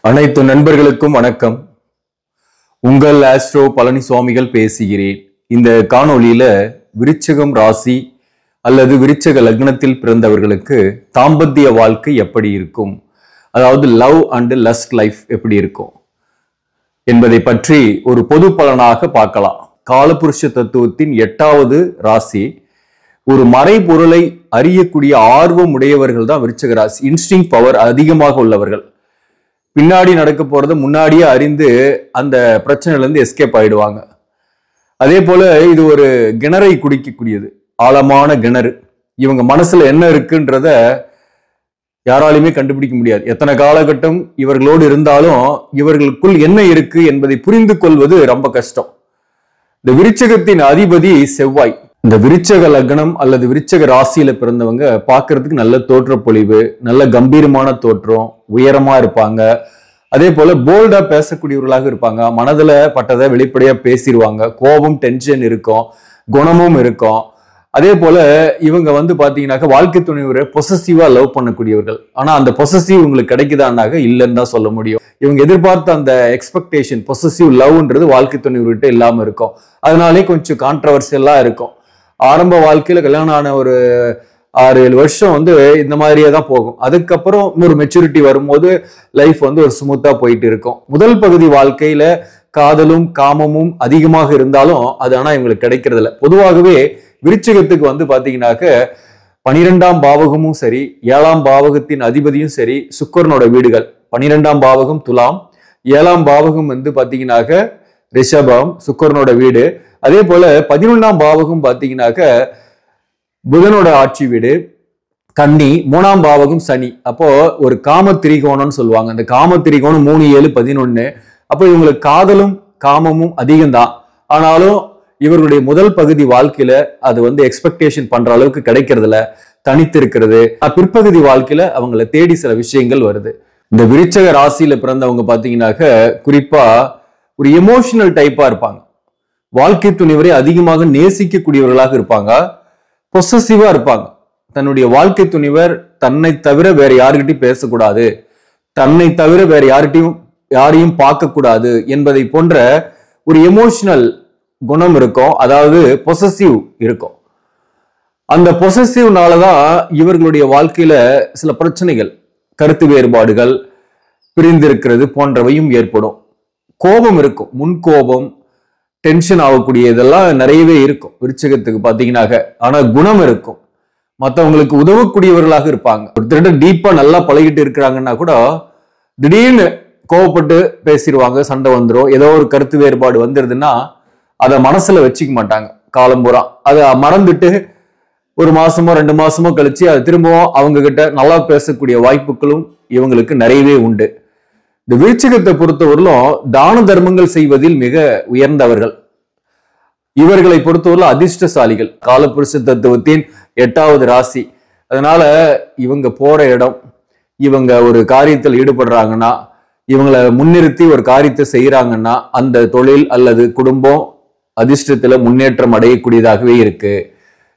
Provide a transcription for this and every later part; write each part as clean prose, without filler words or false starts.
அனைத்து நண்பர்களுக்கும் வணக்கம். உங்கள் ஆஸ்ட்ரோ பழனிசுவாமிகள் பேசுகிறேன். இந்த காணொளியில விருச்சிகம் ராசி அல்லது விருச்சிக லக்னத்தில் பிறந்தவர்களுக்கு தாம்பத்திய வாழ்க்கை எப்படி இருக்கும், அதாவது லவ் அண்ட் லஸ்ட் லைஃப் எப்படி இருக்கும் என்பதை பற்றி ஒரு பொது பலனாக பார்க்கலாம். காலபுருஷ தத்துவத்தின் 8வது ராசி. ஒரு மறைபொருளை அறியக்கூடிய ஆர்வம் உடையவர்கள் தான் விருச்சிக ராசி. இன்ஸ்டிங் பவர் அதிகமாக உள்ளவர்கள். பின்னாடி நடக்க போறதை முன்னாடியே அறிந்து அந்த பிரச்சனையில இருந்து எஸ்கேப் ஆயிடுவாங்க. அதே போல இது ஒரு கிணறை குடிக்கக்கூடியது, ஆழமான கிணறு. இவங்க மனசுல என்ன இருக்குன்றத யாராலையுமே கண்டுபிடிக்க முடியாது. எத்தனை காலகட்டம் இவர்களோடு இருந்தாலும் இவர்களுக்குள் என்ன இருக்கு என்பதை புரிந்து கொள்வது ரொம்ப கஷ்டம். இந்த விருச்சகத்தின் அதிபதி செவ்வாய். இந்த விருச்சக லக்னம் அல்லது விருச்சக ராசியில பிறந்தவங்க பார்க்கறதுக்கு நல்ல தோற்றப்பொழிவு, நல்ல கம்பீரமான தோற்றம், உயரமா இருப்பாங்க. அதே போல போல்டா பேசக்கூடியவர்களாக இருப்பாங்க. மனதுல பட்டதை வெளிப்படையா பேசிடுவாங்க. கோபம், டென்ஷன் இருக்கும், குணமும் இருக்கும். அதே போல இவங்க பாத்தீங்கன்னாக்க வாழ்க்கை துணைவரை பொசசிவா லவ் பண்ணக்கூடியவர்கள். ஆனா அந்த பொசசிவ் இவங்களுக்கு கிடைக்குதான்னாக்க இல்லைன்னு தான் சொல்ல முடியும். இவங்க எதிர்பார்த்த அந்த எக்ஸ்பெக்டேஷன் பொசசிவ் லவ்ன்றது வாழ்க்கை துணைவர்கிட்ட இல்லாம இருக்கும். அதனாலே கொஞ்சம் கான்ட்ரவர்சியலா இருக்கும். ஆரம்ப வாழ்க்கையில கல்யாணம் ஆன ஒரு 6-7 வருஷம் இந்த மாதிரியே தான் போகும். அதுக்கப்புறம் ஒரு மெச்சூரிட்டி வரும்போது லைஃப் ஒரு ஸ்மூத்தா போயிட்டு இருக்கும். முதல் பகுதி வாழ்க்கையில காதலும் காமமும் அதிகமாக இருந்தாலும் அது ஆனா இவங்களுக்கு கிடைக்கிறது இல்லை. பொதுவாகவே விருச்சிகத்துக்கு பாத்தீங்கன்னாக்க 12ஆம் பாவகமும் சரி, 7ஆம் பாவகத்தின் அதிபதியும் சரி சுக்கிரனோட வீடுகள். 12ஆம் பாவகம் துலாம், 7ஆம் பாவகம் பாத்தீங்கன்னாக்க ரிஷபம், சுக்கிரனோட வீடு. அதே போல 11ஆம் பாவகம் பாத்தீங்கன்னாக்க புதனோட ஆட்சி வீடு, கன்னி. 3ஆம் பாவகம் சனி. அப்போ ஒரு காம திரிகோணம்னு சொல்லுவாங்க. அந்த காம திரிகோணம் 3, 7, 11. அப்போ இவங்களுக்கு காதலும் காமமும் அதிகம்தான். ஆனாலும் இவர்களுடைய முதல் பகுதி வாழ்க்கையில அது எக்ஸ்பெக்டேஷன் பண்ற அளவுக்கு கிடைக்கிறதுல தனித்து இருக்கிறது. பிற்பகுதி வாழ்க்கையில அவங்கள தேடி சில விஷயங்கள் வருது. இந்த விருச்சக ராசியில பிறந்தவங்க பாத்தீங்கன்னாக்க குறிப்பா ஒரு எமோஷனல் டைப்பா இருப்பாங்க. வாழ்க்கை துணைவரை அதிகமாக நேசிக்கக்கூடியவர்களாக இருப்பாங்க. பொசசிவா இருப்பாங்க. தன்னுடைய வாழ்க்கை துணைவர் தன்னை தவிர வேற யாருக்கிட்டையும் பேசக்கூடாது, தன்னை தவிர வேற யாரையும் பார்க்க கூடாது என்பதை போன்ற ஒரு எமோஷனல் குணம் இருக்கும். அதாவது பொசசிவ் இருக்கும். அந்த பொசசிவ்னாலதான் இவர்களுடைய வாழ்க்கையில சில பிரச்சனைகள், கருத்து வேறுபாடுகள், பிரிந்திருக்கிறது போன்றவையும் ஏற்படும். கோபம் இருக்கும், முன்கோபம், டென்ஷன் ஆகக்கூடிய இதெல்லாம் நிறையவே இருக்கும் விருச்சிகத்துக்கு பாத்தீங்கன்னாக்க. ஆனா குணம் இருக்கும். மற்றவங்களுக்கு உதவக்கூடியவர்களாக இருப்பாங்க. ஒருத்தர் டீப்பா நல்லா பழகிட்டு இருக்கிறாங்கன்னா கூட திடீர்னு கோவப்பட்டு பேசிடுவாங்க, சண்டை வந்துடும். ஏதோ ஒரு கருத்து வேறுபாடு வந்துருதுன்னா அதை மனசுல வச்சுக்க மாட்டாங்க காலம்பூரா. அதை மறந்துட்டு ஒரு மாசமோ 2 மாசமோ கழிச்சு அது திரும்பவும் அவங்க கிட்ட நல்லா பேசக்கூடிய வாய்ப்புகளும் இவங்களுக்கு நிறையவே உண்டு. இந்த விருச்சிகத்தை பொறுத்தவரையிலும் தான தர்மங்கள் செய்வதில் மிக உயர்ந்தவர்கள். இவர்களை பொறுத்தவரை அதிர்ஷ்டசாலிகள். காலபுருஷ தத்துவத்தின் 8வது ராசி. அதனால இவங்க போற இடம், இவங்க ஒரு காரியத்தில் ஈடுபடுறாங்கன்னா, இவங்களை முன்னிறுத்தி ஒரு காரியத்தை செய்யறாங்கன்னா அந்த தொழில் அல்லது குடும்பம் அதிர்ஷ்டத்துல முன்னேற்றம் அடையக்கூடியதாகவே இருக்கு.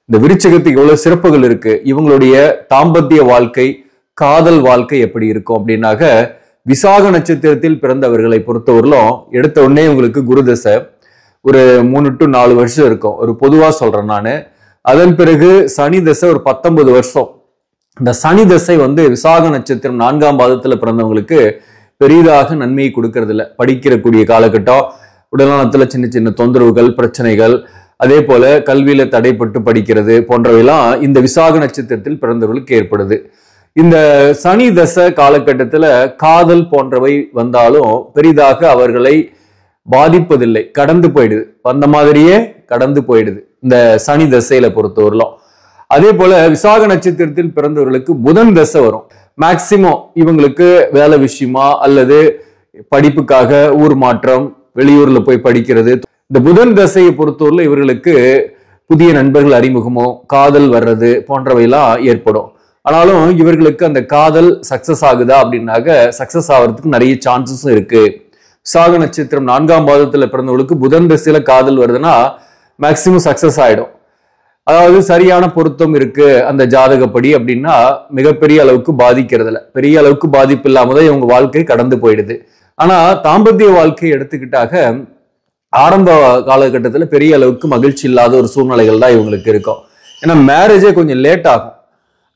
இந்த விருச்சிகத்துக்கு எவ்வளவு சிறப்புகள் இருக்கு. இவங்களுடைய தாம்பத்திய வாழ்க்கை, காதல் வாழ்க்கை எப்படி இருக்கும் அப்படின்னாக்க, விசாக நட்சத்திரத்தில் பிறந்தவர்களை பொறுத்தவரையிலும் எடுத்த உடனே உங்களுக்கு குரு தசை ஒரு 3 to 4 வருஷம் இருக்கும். ஒரு பொதுவா சொல்றேன் நானு. அதன் பிறகு சனி தசை ஒரு 19 வருஷம். இந்த சனி தசை விசாக நட்சத்திரம் 4ஆம் பாதத்துல பிறந்தவங்களுக்கு பெரிதாக நன்மையை கொடுக்கறது இல்லை. படிக்கக்கூடிய காலகட்டம், உடல்நலத்துல சின்ன சின்ன தொந்தரவுகள், பிரச்சனைகள், அதே போல கல்வியில தடைப்பட்டு படிக்கிறது போன்றவையெல்லாம் இந்த விசாக நட்சத்திரத்தில் பிறந்தவர்களுக்கு ஏற்படுது. இந்த சனி தசை காலகட்டத்துல காதல் போன்றவை வந்தாலும் பெரிதாக அவர்களை பாதிப்பதில்லை, கடந்து போயிடுது. வந்த மாதிரியே கடந்து போயிடுது இந்த சனி தசையில பொறுத்தவரையிலும். அதே போல விசாக நட்சத்திரத்தில் பிறந்தவர்களுக்கு புதன் தசை வரும். மேக்சிமம் இவங்களுக்கு வேலை விஷயமா அல்லது படிப்புக்காக ஊர் மாற்றம், வெளியூர்ல போய் படிக்கிறது. இந்த புதன் தசையை பொறுத்தவரையில இவர்களுக்கு புதிய நண்பர்கள் அறிமுகமோ, காதல் வர்றது போன்றவையெல்லாம் ஏற்படும். ஆனாலும் இவர்களுக்கு அந்த காதல் சக்சஸ் ஆகுதா அப்படின்னாக்க சக்சஸ் ஆகிறதுக்கு நிறைய சான்சஸும் இருக்கு. விசாக நட்சத்திரம் 4ஆம் பாதத்துல பிறந்தவங்களுக்கு புதன் தசையில காதல் வருதுன்னா மேக்சிமம் சக்சஸ் ஆயிடும். அதாவது சரியான பொருத்தம் இருக்கு அந்த ஜாதகப்படி அப்படின்னா மிகப்பெரிய அளவுக்கு பாதிக்கிறது இல்ல, பெரிய அளவுக்கு பாதிப்பு இல்லாம தான் இவங்க வாழ்க்கை கடந்து போயிடுது. ஆனா தாம்பத்திய வாழ்க்கையை எடுத்துக்கிட்டாக ஆரம்ப காலகட்டத்துல பெரிய அளவுக்கு மகிழ்ச்சி இல்லாத ஒரு சூழ்நிலைகள் தான் இவங்களுக்கு இருக்கும். ஏன்னா மேரேஜே கொஞ்சம் லேட் ஆகும்.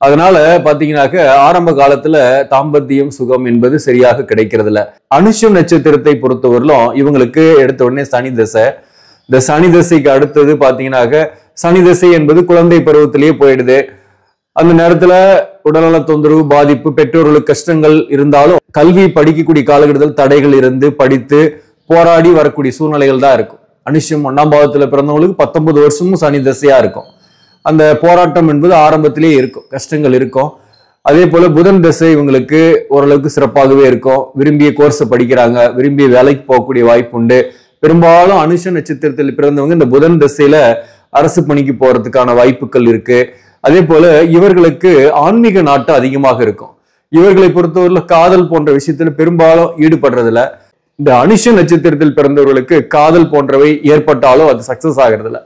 அதனால பாத்தீங்கன்னாக்க ஆரம்ப காலத்துல தாம்பத்தியம் சுகம் என்பது சரியாக கிடைக்கிறது இல்ல. அனுஷம் நட்சத்திரத்தை பொறுத்தவரையிலும் இவங்களுக்கு எடுத்த உடனே சனி தசை. இந்த சனி தசைக்கு அடுத்தது பாத்தீங்கன்னாக்க சனி தசை என்பது குழந்தை பருவத்திலேயே போயிடுது. அந்த நேரத்துல உடல்நல தொந்தரவு, பாதிப்பு, பெற்றோர்களுக்கு கஷ்டங்கள் இருந்தாலும் கல்வி படிக்கக்கூடிய காலகட்டத்தில் தடைகள் இருந்து படித்து போராடி வரக்கூடிய சூழ்நிலைகள் தான் இருக்கும். அனுஷம் 1ஆம் பாவத்துல பிறந்தவங்களுக்கு 19 வருஷமும் சனி தசையா இருக்கும். அந்த போராட்டம் என்பது ஆரம்பத்திலேயே இருக்கும், கஷ்டங்கள் இருக்கும். அதே போல புதன் தசை இவங்களுக்கு ஓரளவுக்கு சிறப்பாகவே இருக்கும். விரும்பிய கோர்ஸை படிக்கிறாங்க, விரும்பிய வேலைக்கு போகக்கூடிய வாய்ப்பு உண்டு. பெரும்பாலும் அனுஷ நட்சத்திரத்தில் பிறந்தவங்க இந்த புதன் தசையில அரசு பணிக்கு போறதுக்கான வாய்ப்புகள் இருக்கு. அதே போல இவர்களுக்கு ஆன்மீக நாட்டம் அதிகமாக இருக்கும். இவர்களை பொறுத்தவரையில காதல் போன்ற விஷயத்துல பெரும்பாலும் ஈடுபடுறதில்ல. இந்த அனுஷ நட்சத்திரத்தில் பிறந்தவர்களுக்கு காதல் போன்றவை ஏற்பட்டாலும் அது சக்சஸ் ஆகிறது இல்ல.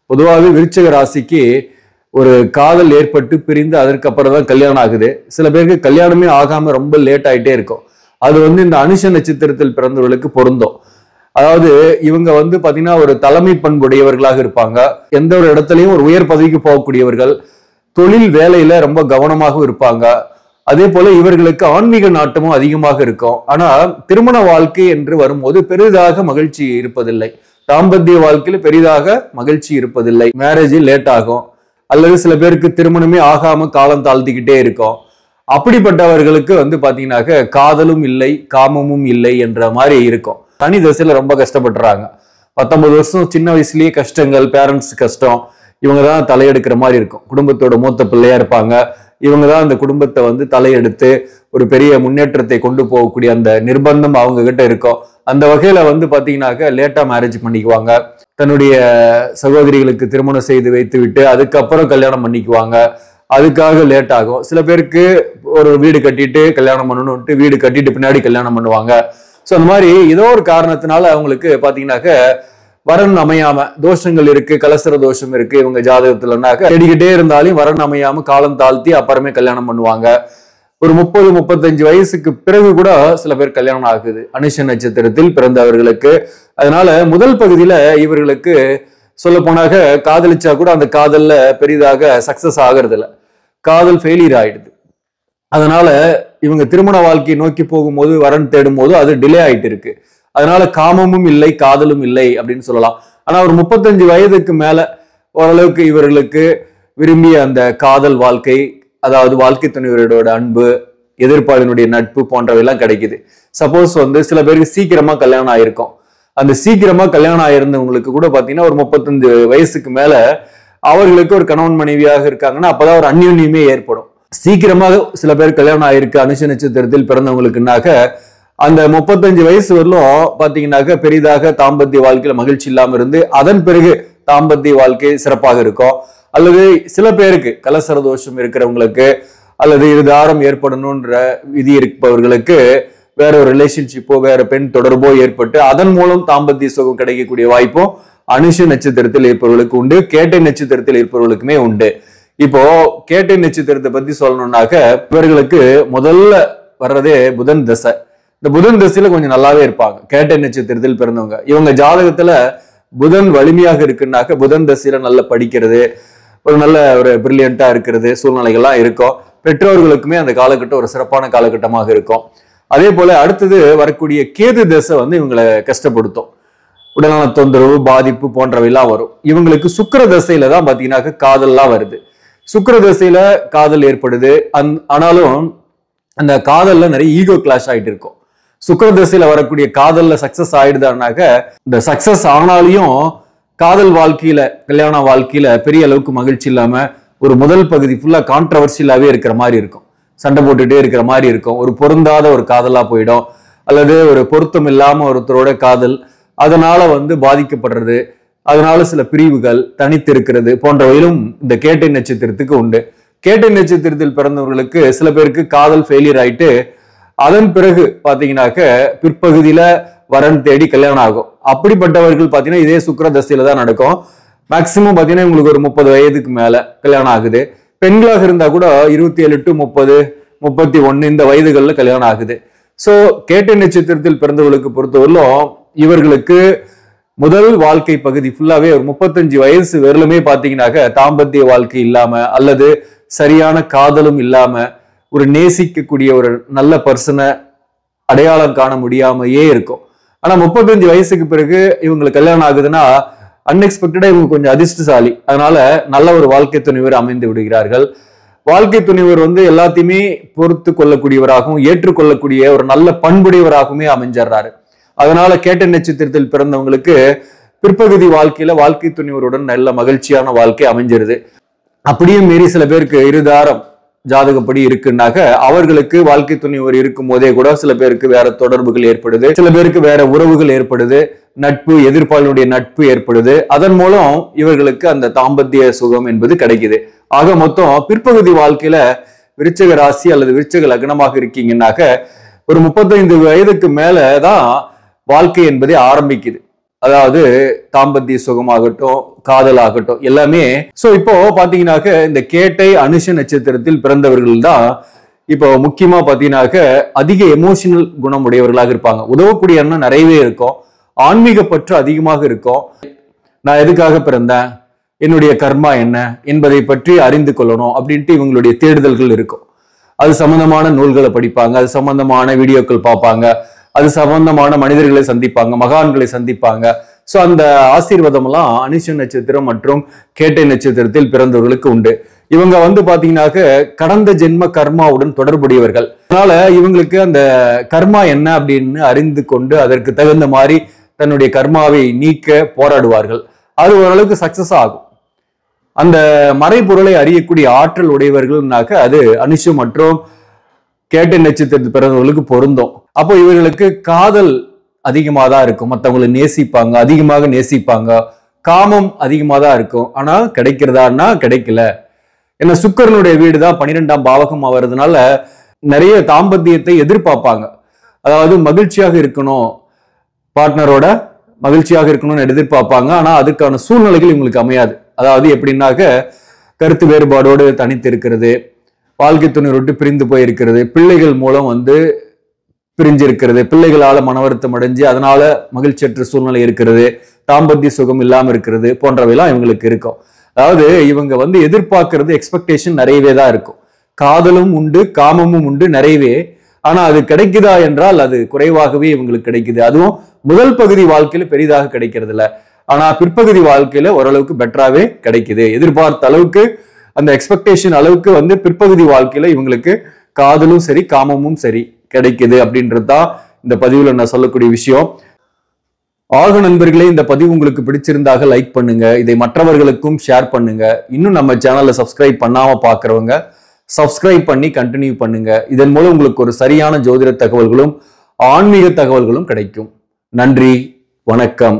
பொதுவாகவே விருச்சிக ராசிக்கு ஒரு காதல் ஏற்பட்டு பிரிந்து அதற்கு அப்புறம் தான் கல்யாணம் ஆகுது. சில பேருக்கு கல்யாணமே ஆகாம ரொம்ப லேட் ஆயிட்டே இருக்கும். அது இந்த அனுஷ நட்சத்திரத்தில் பிறந்தவர்களுக்கு பொருந்தும். அதாவது இவங்க பாத்தீங்கன்னா ஒரு தலைமை பண்புடையவர்களாக இருப்பாங்க. எந்த ஒரு இடத்துலயும் ஒரு உயர் பதவிக்கு போகக்கூடியவர்கள், தொழில் வேலையில ரொம்ப கவனமாக இருப்பாங்க. அதே போல இவர்களுக்கு ஆன்மீக நாட்டமும் அதிகமாக இருக்கும். ஆனா திருமண வாழ்க்கை என்று வரும்போது பெரிதாக மகிழ்ச்சி இருப்பதில்லை. தாம்பத்திய வாழ்க்கையில பெரிதாக மகிழ்ச்சி இருப்பதில்லை. மேரேஜ் லேட் ஆகும், அல்லது சில பேருக்கு திருமணமே ஆகாம காலம் தாழ்த்திக்கிட்டே இருக்கும். அப்படிப்பட்டவர்களுக்கு பாத்தீங்கன்னாக்க காதலும் இல்லை, காமமும் இல்லை என்ற மாதிரி இருக்கும். சனி தசையில ரொம்ப கஷ்டப்படுறாங்க. 19 வருஷம் சின்ன வயசுலயே கஷ்டங்கள், பேரண்ட்ஸ் கஷ்டம், இவங்க தான் தலையெடுக்கிற மாதிரி இருக்கும். குடும்பத்தோட மூத்த பிள்ளையா இருப்பாங்க. இவங்க தான் அந்த குடும்பத்தை தலையெடுத்து ஒரு பெரிய முன்னேற்றத்தை கொண்டு போகக்கூடிய அந்த நிர்பந்தம் அவங்க கிட்ட இருக்கும். அந்த வகையில பாத்தீங்கன்னாக்க லேட்டா மேரேஜ் பண்ணிக்குவாங்க. தன்னுடைய சகோதரிகளுக்கு திருமணம் செய்து வைத்து விட்டு அதுக்கப்புறம் கல்யாணம் பண்ணிக்குவாங்க. அதுக்காக லேட் ஆகும். சில பேருக்கு ஒரு வீடு கட்டிட்டு கல்யாணம் பண்ணணும்ட்டு வீடு கட்டிட்டு பின்னாடி கல்யாணம் பண்ணுவாங்க. ஸோ அந்த மாதிரி ஏதோ ஒரு காரணத்தினால அவங்களுக்கு பாத்தீங்கன்னாக்க வரன் அமையாம தோஷங்கள் இருக்கு, கலசர தோஷம் இருக்கு இவங்க ஜாதகத்துலனாக்க தேடிக்கிட்டே இருந்தாலும் வரன் அமையாம காலம் தாழ்த்தி அப்புறமே கல்யாணம் பண்ணுவாங்க. ஒரு 30-35 வயசுக்கு பிறகு கூட சில பேர் கல்யாணம் ஆகுது அனுஷ நட்சத்திரத்தில் பிறந்தவர்களுக்கு. அதனால முதல் பகுதியில இவர்களுக்கு சொல்ல போனாக்க காதலிச்சா கூட அந்த காதல்ல பெரிதாக சக்சஸ் ஆகிறது இல்லை, காதல் ஃபெயிலியர் ஆயிடுது. அதனால இவங்க திருமண வாழ்க்கையை நோக்கி போகும்போது வரன் தேடும் போது அது டிலே ஆயிட்டு இருக்கு. அதனால காமமும் இல்லை, காதலும் இல்லை அப்படின்னு சொல்லலாம். ஆனா ஒரு 35 வயதுக்கு மேல ஓரளவுக்கு இவர்களுக்கு விரும்பிய அந்த காதல் வாழ்க்கை, அதாவது வாழ்க்கை துணைவரோட அன்பு, எதிர்ப்பாளினுடைய நட்பு போன்றவையெல்லாம் கிடைக்குது. சப்போஸ் சில பேருக்கு சீக்கிரமா கல்யாணம் ஆயிருக்கும். அந்த சீக்கிரமா கல்யாணம் ஆயிருந்தவங்களுக்கு கூட பாத்தீங்கன்னா ஒரு 35 வயசுக்கு மேல அவர்களுக்கு ஒரு கணவன் மனைவியாக இருக்காங்கன்னா அப்பதான் ஒரு அந்யோன்யமே ஏற்படும். சீக்கிரமாக சில பேர் கல்யாணம் ஆயிருக்கு அனுஷ நட்சத்திரத்தில் பிறந்தவங்களுக்குனாக்க அந்த 35 வயசு வரலும் பாத்தீங்கன்னாக்க பெரிதாக தாம்பத்திய வாழ்க்கையில மகிழ்ச்சி இல்லாம இருந்து அதன் பிறகு தாம்பத்திய வாழ்க்கை சிறப்பாக இருக்கும். அல்லது சில பேருக்கு கலசர தோஷம் இருக்கிறவங்களுக்கு அல்லது இருதாரம் ஏற்படணும்ன்ற விதி இருப்பவர்களுக்கு வேற ஒரு ரிலேஷன்ஷிப்போ வேற பெண் தொடர்போ ஏற்பட்டு அதன் மூலம் தாம்பத்திய சுகம் கிடைக்கக்கூடிய வாய்ப்பும் அனுஷ நட்சத்திரத்தில் இருப்பவர்களுக்கு உண்டு, கேட்டை நட்சத்திரத்தில் இருப்பவர்களுக்குமே உண்டு. இப்போ கேட்டை நட்சத்திரத்தை பத்தி சொல்லணும்னாக்க இவர்களுக்கு முதல்ல வர்றதே புதன் தசை. இந்த புதன் தசையில கொஞ்சம் நல்லாவே இருப்பாங்க கேட்டை நட்சத்திரத்தில் பிறந்தவங்க. இவங்க ஜாதகத்துல புதன் வலிமையாக இருக்குன்னாக்க புதன் தசையில நல்லா படிக்கிறது, ஒரு நல்ல ஒரு பிரில்லியண்டா இருக்கிறது சூழ்நிலைகள்லாம் இருக்கும். பெற்றோர்களுக்குமே அந்த காலகட்டம் ஒரு சிறப்பான காலகட்டமாக இருக்கும். அதே போல அடுத்தது வரக்கூடிய கேது தசை இவங்களை கஷ்டப்படுத்தும். உடல்நல தொந்தரவு, பாதிப்பு போன்றவையெல்லாம் வரும். இவங்களுக்கு சுக்கிர தசையில தான் பாத்தீங்கன்னாக்க காதல்லாம் வருது. சுக்கிர தசையில காதல் ஏற்படுது. ஆனாலும் அந்த காதல்ல நிறைய ஈகோ கிளாஷ் ஆயிட்டு இருக்கும். சுக்கிர தசையில வரக்கூடிய காதல்ல சக்சஸ் ஆயிடுதான்னாக்க இந்த சக்சஸ் ஆனாலையும் காதல் வாழ்க்கையில, கல்யாண வாழ்க்கையில பெரிய அளவுக்கு மகிழ்ச்சி இல்லாம ஒரு முதல் பகுதி ஃபுல்லா கான்ட்ரவர்சியலாவே இருக்கிற மாதிரி இருக்கும், சண்டை போட்டுட்டே இருக்கிற மாதிரி இருக்கும். ஒரு பொருந்தாத ஒரு காதலா போயிடும், அல்லது ஒரு பொருத்தம் இல்லாம ஒருத்தரோட காதல் அதனால பாதிக்கப்படுறது, அதனால சில பிரிவுகள், தனித்து இருக்கிறது போன்றவையிலும் இந்த கேட்டை நட்சத்திரத்துக்கு உண்டு. கேட்டை நட்சத்திரத்தில் பிறந்தவர்களுக்கு சில பேருக்கு காதல் ஃபெயிலியர் ஆயிட்டு அதன் பிறகு பாத்தீங்கன்னாக்க பிற்பகுதியில வரன் தேடி கல்யாணம் ஆகும். அப்படிப்பட்டவர்கள் பாத்தீங்கன்னா இதே சுக்கிர தசையில தான் நடக்கும். மேக்சிமம் பாத்தீங்கன்னா உங்களுக்கு ஒரு 30 வயதுக்கு மேல கல்யாணம் ஆகுது. பெண்களாக இருந்தா கூட 27 to 30, 31 இந்த வயதுகள்ல கல்யாணம் ஆகுது. சோ கேட்டை நட்சத்திரத்தில் பிறந்தவர்களுக்கு பொறுத்தவரையிலும் இவர்களுக்கு முதல் வாழ்க்கை பகுதி ஃபுல்லாவே ஒரு 35 வயசு வரலுமே பாத்தீங்கன்னாக்க தாம்பத்திய வாழ்க்கை இல்லாம அல்லது சரியான காதலும் இல்லாம ஒரு நேசிக்கக்கூடிய ஒரு நல்ல பர்சனை அடையாளம் காண முடியாமையே இருக்கும். ஆனா 35 வயசுக்கு பிறகு இவங்களுக்கு கல்யாணம் ஆகுதுன்னா அன்எக்ஸ்பெக்டடா இவங்க கொஞ்சம் அதிர்ஷ்டசாலி. அதனால நல்ல ஒரு வாழ்க்கை துணைவர் அமைந்து விடுகிறார்கள். வாழ்க்கை துணைவர் எல்லாத்தையுமே பொறுத்து கொள்ளக்கூடியவராகவும் ஏற்றுக்கொள்ளக்கூடிய ஒரு நல்ல பண்புடையவராகவுமே அமைஞ்சிடுறாரு. அதனால கேட்டை நட்சத்திரத்தில் பிறந்தவங்களுக்கு பிற்பகுதி வாழ்க்கையில வாழ்க்கை துணைவருடன் நல்ல மகிழ்ச்சியான வாழ்க்கை அமைஞ்சிருது. அப்படியே மீறி சில பேருக்கு இருதாரம் ஜாதகப்படி இருக்குன்னாக்க அவர்களுக்கு வாழ்க்கை துணைவர் இருக்கும் போதே கூட சில பேருக்கு வேற தொடர்புகள் ஏற்படுது, சில பேருக்கு வேற உறவுகள் ஏற்படுது, நட்பு எதிர்ப்பாளனுடைய நட்பு ஏற்படுது. அதன் மூலம் இவர்களுக்கு அந்த தாம்பத்திய சுகம் என்பது கிடைக்குது. ஆக மொத்தம் பிற்பகுதி வாழ்க்கையில விருச்சிக ராசி அல்லது விருச்சிக லக்னமாக இருக்கீங்கன்னாக்க ஒரு 35 வயதுக்கு மேலதான் வாழ்க்கை என்பதே ஆரம்பிக்குது. அதாவது தாம்பத்திய சுகமாகட்டும் காதல் ஆகட்டும் எல்லாமே. சோ இப்போ பாத்தீங்கன்னாக்க இந்த கேட்டை அனுஷ நட்சத்திரத்தில் பிறந்தவர்கள் தான் இப்போ முக்கியமா பாத்தீங்கன்னாக்க அதிக எமோஷனல் குணம் உடையவர்களாக இருப்பாங்க. உதவக்கூடிய எண்ணம் நிறையவே இருக்கும், ஆன்மீக பற்று அதிகமாக இருக்கும். நான் எதுக்காக பிறந்தேன், என்னுடைய கர்மா என்ன என்பதை பற்றி அறிந்து கொள்ளணும் அப்படின்ட்டு இவங்களுடைய தேடுதல்கள் இருக்கும். அது சம்பந்தமான நூல்களை படிப்பாங்க, அது சம்பந்தமான வீடியோக்கள் பார்ப்பாங்க, அது சம்பந்தமான மனிதர்களை சந்திப்பாங்க, மகான்களை சந்திப்பாங்க. சோ அந்த ஆசீர்வாதம் எல்லாம் அனுஷ நட்சத்திரம் மற்றும் கேட்டை நட்சத்திரத்தில் பிறந்தவர்களுக்கு உண்டு. இவங்க பாத்தீங்கன்னாக்க கடந்த ஜென்ம கர்மாவுடன் தொடர்புடையவர்கள். அதனால இவங்களுக்கு அந்த கர்மா என்ன அப்படின்னு அறிந்து கொண்டு அதற்கு தகுந்த மாதிரி தன்னுடைய கர்மாவை நீக்க போராடுவார்கள். அது ஓரளவுக்கு சக்சஸ் ஆகும். அந்த மறைபொருளை அறியக்கூடிய ஆற்றல் உடையவர்கள்னாக்க அது அனுஷ மற்றும் கேட்டை நட்சத்திரத்தில் பிறந்தவர்களுக்கு பொருந்தும். அப்போ இவர்களுக்கு காதல் அதிகமாக தான் இருக்கும், மற்றவங்களை நேசிப்பாங்க, அதிகமாக நேசிப்பாங்க, காமம் அதிகமாக தான் இருக்கும். ஆனா கிடைக்கிறதான்னா கிடைக்கல. ஏன்னா சுக்கிரனுடைய வீடு தான் 12ஆம் பாவகம் ஆகிறதுனால நிறைய தாம்பத்தியத்தை எதிர்பார்ப்பாங்க. அதாவது மகிழ்ச்சியாக இருக்கணும், பார்ட்னரோட மகிழ்ச்சியாக இருக்கணும்னு எதிர்பார்ப்பாங்க. ஆனா அதுக்கான சூழ்நிலைகள் இவங்களுக்கு அமையாது. அதாவது எப்படின்னாக்க கருத்து வேறுபாடோடு தனித்து இருக்கிறது, வாழ்க்கை துணை விட்டு பிரிந்து போயிருக்கிறது, பிள்ளைகள் மூலம் பிரிஞ்சிருக்கிறது, பிள்ளைகளால மனவருத்தம் அடைஞ்சு அதனால மகிழ்ச்சியற்ற சூழ்நிலை இருக்கிறது, தாம்பத்திய சுகம் இல்லாம இருக்கிறது போன்றவையெல்லாம் இவங்களுக்கு இருக்கும். அதாவது இவங்க எதிர்பார்க்கறது எக்ஸ்பெக்டேஷன் நிறையவே தான் இருக்கும். காதலும் உண்டு, காமமும் உண்டு நிறையவே. ஆனா அது கிடைக்குதா என்றால் அது குறைவாகவே இவங்களுக்கு கிடைக்குது. அதுவும் முதல் பகுதி வாழ்க்கையில பெரிதாக கிடைக்கிறது இல்ல. ஆனா பிற்பகுதி வாழ்க்கையில ஓரளவுக்கு பெட்டராகவே கிடைக்குது. எதிர்பார்த்த அளவுக்கு அந்த எக்ஸ்பெக்டேஷன் அளவுக்கு பிற்பகுதி வாழ்க்கையில இவங்களுக்கு காதலும் சரி காமமும் சரி கிடைக்குது அப்படின்றதுதான் இந்த பதிவுல நான் சொல்லக்கூடிய விஷயம். ஆக நண்பர்களே, இந்த பதிவு உங்களுக்கு பிடிச்சிருந்தாக லைக் பண்ணுங்க, இதை மற்றவர்களுக்கும் ஷேர் பண்ணுங்க. இன்னும் நம்ம சேனலை சப்ஸ்கிரைப் பண்ணாம பாக்குறவங்க சப்ஸ்கிரைப் பண்ணி கண்டினியூ பண்ணுங்க. இதன் மூலம் உங்களுக்கு ஒரு சரியான ஜோதிட தகவல்களும் ஆன்மீக தகவல்களும் கிடைக்கும். நன்றி, வணக்கம்.